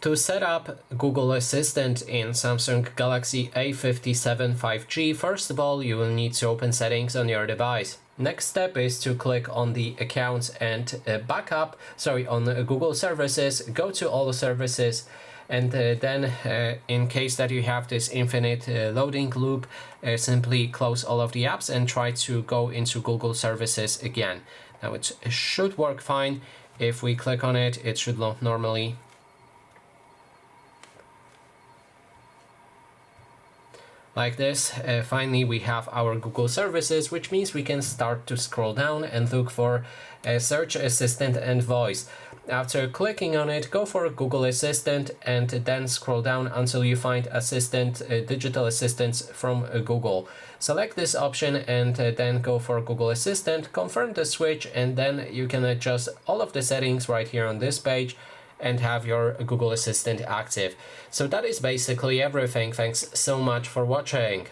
To set up Google Assistant in Samsung Galaxy A57 5G, first of all, you will need to open Settings on your device. Next step is to click on the Accounts and on Google Services, go to All Services, and then in case that you have this infinite loading loop, simply close all of the apps and try to go into Google Services again. Now it should work fine. If we click on it, it should load normally. Like this. Finally, we have our Google Services, which means we can start to scroll down and look for Search Assistant and Voice. After clicking on it, go for Google Assistant and then scroll down until you find Digital Assistants from Google. Select this option and then go for Google Assistant, confirm the switch, and then you can adjust all of the settings right here on this page and have your Google Assistant active. So that is basically everything. Thanks so much for watching.